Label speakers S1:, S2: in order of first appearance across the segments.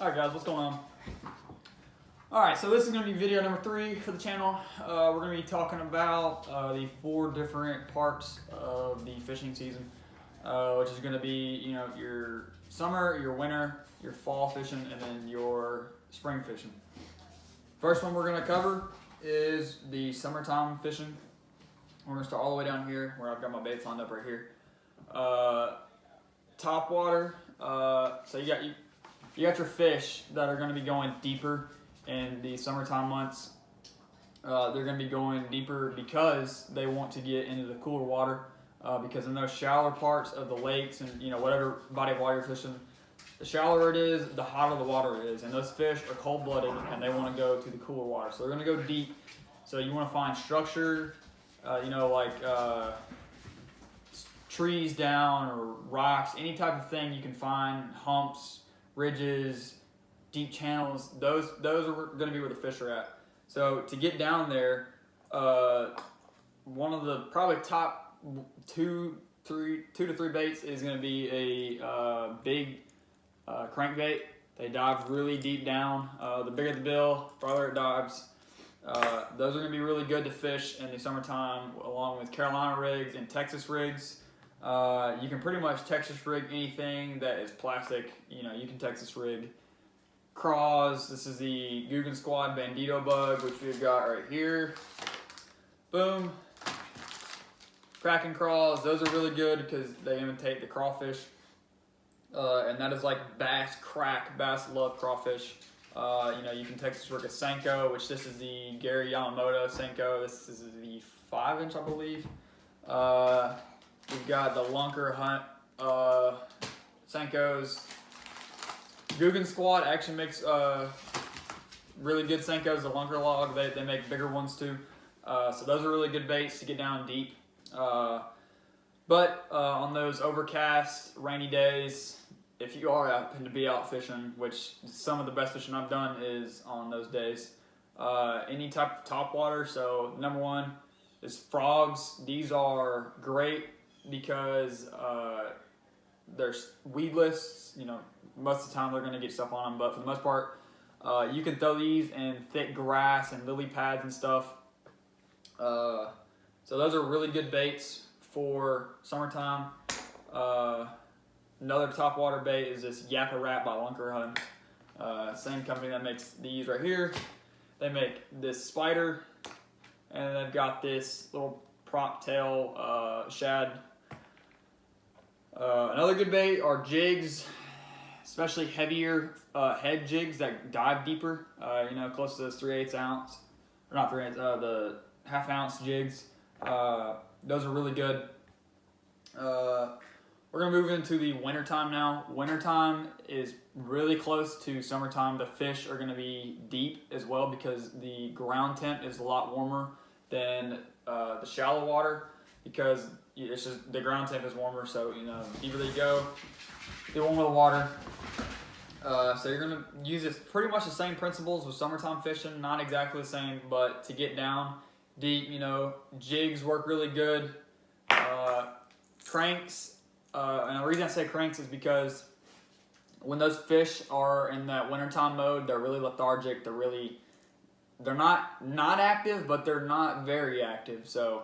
S1: Alright guys, what's going on? Alright, so this is going to be video number 3 for the channel. We're going to be talking about the 4 different parts of the fishing season, which is going to be, you know, your summer, your winter, your fall fishing, and then your spring fishing. First one we're going to cover is the summertime fishing. We're going to start all the way down here where I've got my baits lined up right here. Topwater. So you got your fish that are going to be going deeper in the summertime months. They're going to be going deeper because they want to get into the cooler water. Because in those shallower parts of the lakes and whatever body of water you're fishing, the shallower it is, the hotter the water is. And those fish are cold-blooded and they want to go to the cooler water. So they're going to go deep. So you want to find structure, trees down or rocks, any type of thing you can find, humps, ridges, deep channels. Those are going to be where the fish are at. So to get down there, one of the probably top two to three baits is going to be a big crankbait. They dive really deep down. The bigger the bill, farther it dives. Those are going to be really good to fish in the summertime, along with Carolina rigs and Texas rigs. You can pretty much Texas rig anything that is plastic. You can Texas rig craws. This is the Googan Squad Bandito bug, which we've got right here. Boom. Kraken craws. Those are really good because they imitate the crawfish. And that is like bass crack. Bass love crawfish. You can Texas rig a Senko, which this is the Gary Yamamoto Senko. This is the 5-inch, I believe. We've got the Lunker Hunt Senkos. Googan Squad actually makes really good Senkos. The Lunker Log, they make bigger ones too. So those are really good baits to get down deep. But on those overcast, rainy days, if you are happen to be out fishing, which some of the best fishing I've done is on those days, any type of topwater. So number one is frogs. These are great because they're weedless. Most of the time they're going to get stuff on them, but for the most part, you can throw these in thick grass and lily pads and stuff. So those are really good baits for summertime. Another topwater bait is this Yappa Rat by Lunker Hunt. Same company that makes these right here. They make this spider, and they've got this little prop tail shad. Another good bait are jigs, especially heavier head jigs that dive deeper. Close to those 3/8 ounce, or not 3/8, the 1/2 ounce jigs. Those are really good. We're gonna move into the wintertime now. Wintertime is really close to summertime. The fish are gonna be deep as well because the ground temp is a lot warmer than the shallow water, because it's just the ground temp is warmer. So deeper they go, the warmer the water. So you're gonna use it pretty much the same principles with summertime fishing. Not exactly the same, but to get down deep, jigs work really good. Cranks. And the reason I say cranks is because when those fish are in that wintertime mode, they're really lethargic. They're not active, but they're not very active. So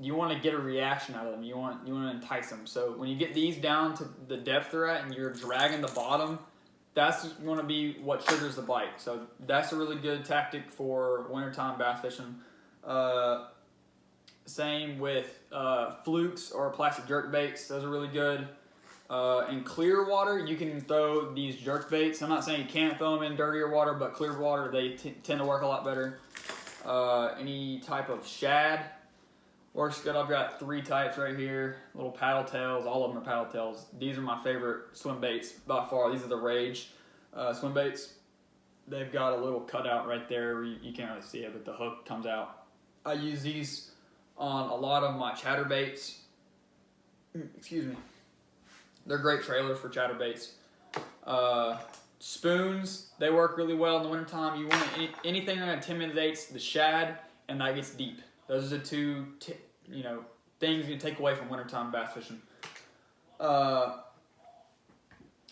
S1: you want to get a reaction out of them. You want to entice them. So when you get these down to the depth they're at and you're dragging the bottom, that's going to be what triggers the bite. So that's a really good tactic for wintertime bass fishing. Same with flukes or plastic jerk baits. Those are really good. In clear water, you can throw these jerk baits. I'm not saying you can't throw them in dirtier water, but clear water, they tend to work a lot better. Any type of shad works good. I've got 3 types right here. Little paddle tails. All of them are paddle tails. These are my favorite swim baits by far. These are the Rage swim baits. They've got a little cutout right there where you can't really see it, but the hook comes out. I use these on a lot of my chatterbaits. Excuse me. They're great trailers for chatterbaits. Spoons, they work really well in the wintertime. You want anything that intimidates the shad and that gets deep. Those are the two things you take away from wintertime bass fishing.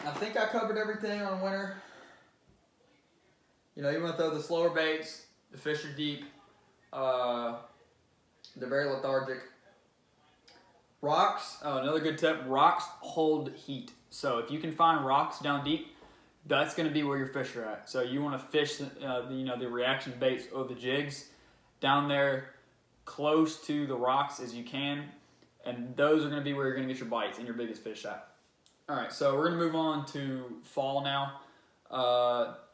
S1: I think I covered everything on winter. You know, you want to throw the slower baits. The fish are deep. They're very lethargic. Rocks, another good tip, rocks hold heat. So if you can find rocks down deep, that's going to be where your fish are at. So you want to fish the reaction baits or the jigs down there close to the rocks as you can. And those are going to be where you're going to get your bites and your biggest fish at. All right, so we're going to move on to fall now.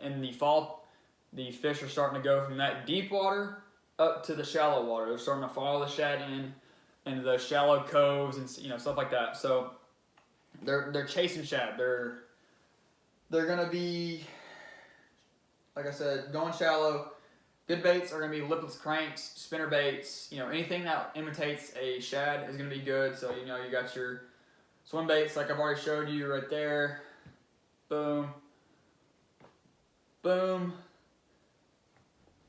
S1: In the fall, the fish are starting to go from that deep water up to the shallow water. They're starting to follow the shad in into those shallow coves and stuff like that. So they're chasing shad. They're gonna be, like I said, going shallow. Good baits are gonna be lipless cranks, spinner baits. Anything that imitates a shad is gonna be good. So you got your swim baits like I've already showed you right there. Boom, boom.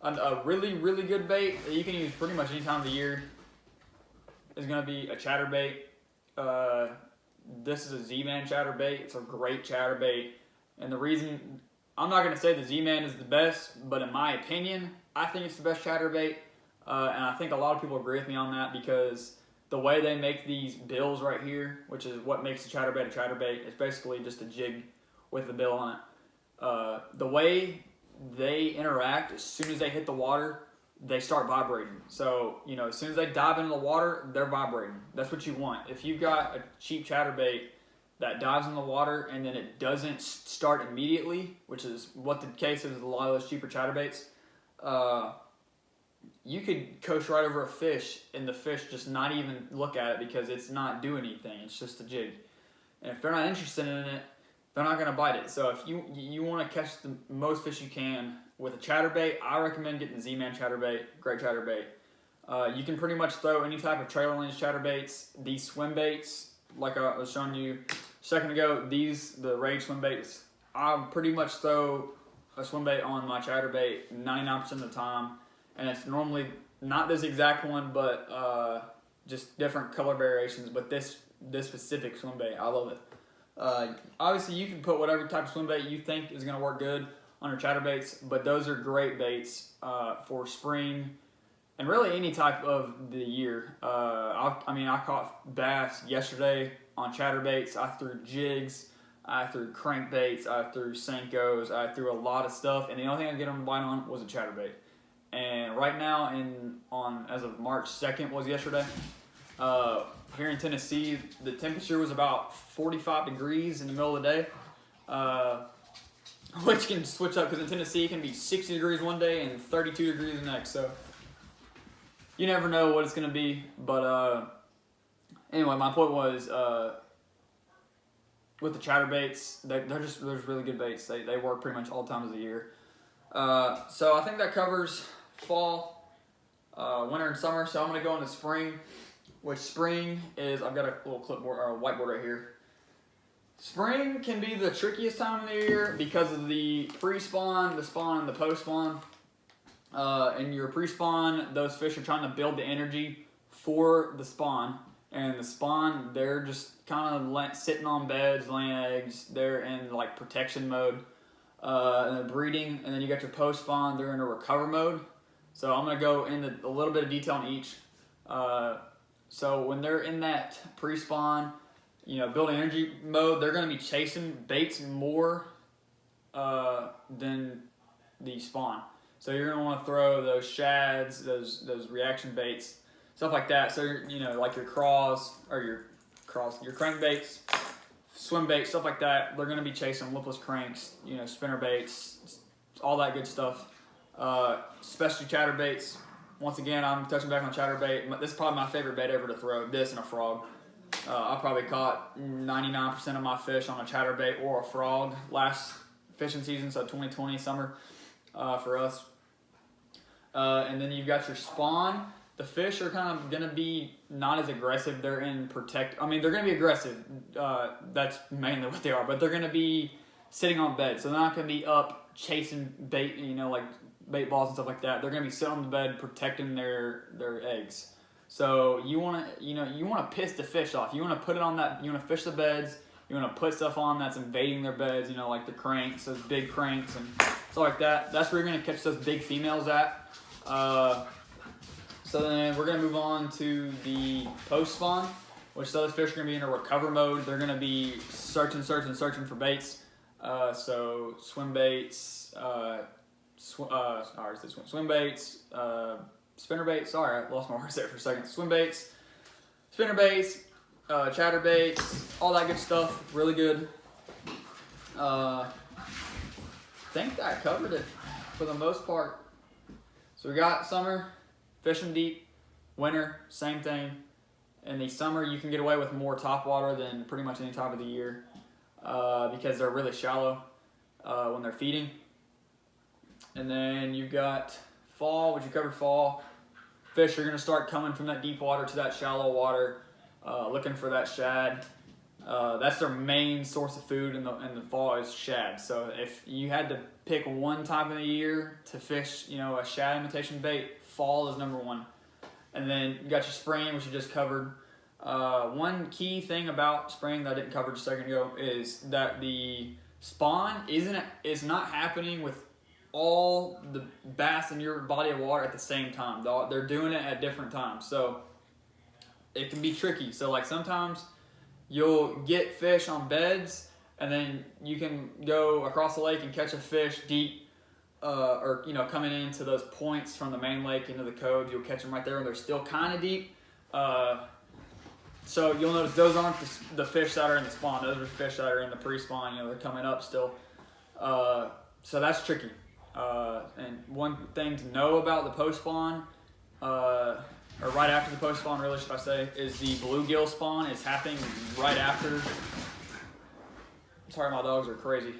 S1: A really, really good bait that you can use pretty much any time of the year is going to be a chatterbait. This is a Z-Man chatterbait. It's a great chatterbait. And the reason, I'm not going to say the Z-Man is the best, but in my opinion, I think it's the best chatterbait. And I think a lot of people agree with me on that because the way they make these bills right here, which is what makes a chatterbait, it's basically just a jig with the bill on it. The way they interact, as soon as they hit the water, they start vibrating. So, as soon as they dive into the water, they're vibrating. That's what you want. If you've got a cheap chatterbait that dives in the water and then it doesn't start immediately, which is what the case is with a lot of those cheaper chatterbaits, you could coast right over a fish and the fish just not even look at it because it's not doing anything. It's just a jig. And if they're not interested in it, they're not going to bite it. So if you want to catch the most fish you can with a chatterbait, I recommend getting the Z-Man chatterbait. Great chatterbait. You can pretty much throw any type of trailer lens chatterbaits. These swim baits, like I was showing you a second ago, the Rage swim baits, I pretty much throw a swim bait on my chatterbait 99% of the time. And it's normally not this exact one, but just different color variations. But this specific swim bait, I love it. Obviously, you can put whatever type of swim bait you think is going to work good on your chatterbaits, but those are great baits for spring and really any type of the year. I caught bass yesterday on chatterbaits. I threw jigs, I threw crankbaits, I threw Senkos, I threw a lot of stuff, and the only thing I could get them to bite on was a chatterbait. And right now, as of March 2nd was yesterday. Here in Tennessee, the temperature was about 45 degrees in the middle of the day, which can switch up because in Tennessee it can be 60 degrees one day and 32 degrees the next. So you never know what it's going to be. But anyway, my point was with the chatterbaits, they're just really good baits. They work pretty much all times of the year. So I think that covers fall, winter, and summer. So I'm going to go into spring. Which spring is, I've got a little clipboard or a whiteboard right here. Spring can be the trickiest time of the year because of the pre-spawn, the spawn, and the post-spawn. In your pre-spawn, those fish are trying to build the energy for the spawn. And the spawn, they're just kind of sitting on beds, laying eggs. They're in like protection mode. And they're breeding. And then you got your post-spawn, they're in a recover mode. So I'm going to go into a little bit of detail on each. So when they're in that pre-spawn, building energy mode, they're going to be chasing baits more than the spawn. So you're going to want to throw those shads, those reaction baits, stuff like that. So like your craws or your crankbaits, swim baits, stuff like that. They're going to be chasing lipless cranks, spinner baits, all that good stuff. Especially chatterbaits. Once again, I'm touching back on chatterbait. This is probably my favorite bait ever to throw, this and a frog. I probably caught 99% of my fish on a chatterbait or a frog last fishing season, so 2020 summer for us. And then you've got your spawn. The fish are kind of going to be not as aggressive. They're in protect. I mean, they're going to be aggressive. That's mainly what they are. But they're going to be sitting on beds. So they're not going to be up chasing bait, like bait balls and stuff like that. They're going to be sitting on the bed protecting their eggs. So you want to piss the fish off. You want to put it on that. You want to fish the beds. you want to put stuff on that's invading their beds, you know, like the cranks, those big cranks and stuff like that. That's where you're going to catch those big females at. So then we're going to move on to the post spawn, which those fish are going to be in a recover mode. They're going to be searching for baits. So swim baits, swim baits, spinner baits. Sorry, I lost my words there for a second. Swim baits, spinner baits, chatter baits, all that good stuff. Really good. I think that covered it for the most part. So we got summer, fishing deep, winter, same thing. In the summer, you can get away with more topwater than pretty much any time of the year because they're really shallow when they're feeding. And then you've got fall, which you covered fall. Fish are going to start coming from that deep water to that shallow water, looking for that shad. That's their main source of food in the fall is shad. So if you had to pick one time of the year to fish, you know, a shad imitation bait, fall is number one. And then you got your spring, which you just covered. One key thing about spring that I didn't cover just a second ago is that the spawn is not happening with all the bass in your body of water at the same time. They're doing it at different times. So it can be tricky. So like sometimes you'll get fish on beds and then you can go across the lake and catch a fish deep or, you know, coming into those points from the main lake into the cove. You'll catch them right there and they're still kind of deep. So you'll notice those aren't the fish that are in the spawn. Those are fish that are in the pre-spawn. You know, they're coming up still. So that's tricky. And one thing to know about the post-spawn, or right after the post-spawn, really, should I say, is the bluegill spawn is happening right after. Sorry, my dogs are crazy.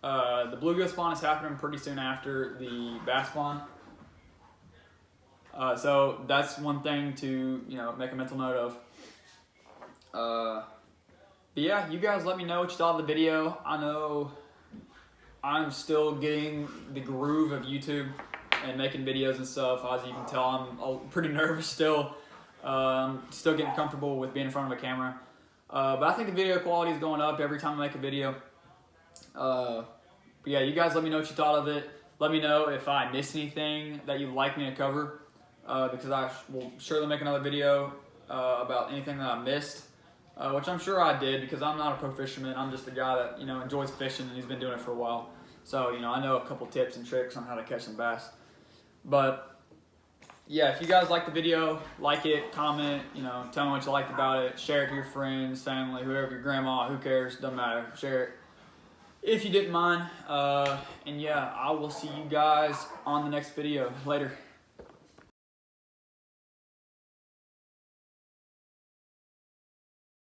S1: The bluegill spawn is happening pretty soon after the bass spawn. So that's one thing to, you know, make a mental note of. But yeah, you guys let me know what you thought of the video. I know I'm still getting the groove of YouTube and making videos and stuff. As you can tell, I'm pretty nervous still. Still getting comfortable with being in front of a camera. But I think the video quality is going up every time I make a video. But yeah, you guys let me know what you thought of it. Let me know if I missed anything that you'd like me to cover. Because I will surely make another video about anything that I missed. Which I'm sure I did, because I'm not a pro fisherman. I'm just a guy that, you know, enjoys fishing and he's been doing it for a while. So, you know, I know a couple tips and tricks on how to catch some bass. But yeah, if you guys like the video, like it, comment, you know, tell me what you liked about it. Share it to your friends, family, whoever, your grandma, who cares, doesn't matter. Share it if you didn't mind. And yeah, I will see you guys on the next video. Later.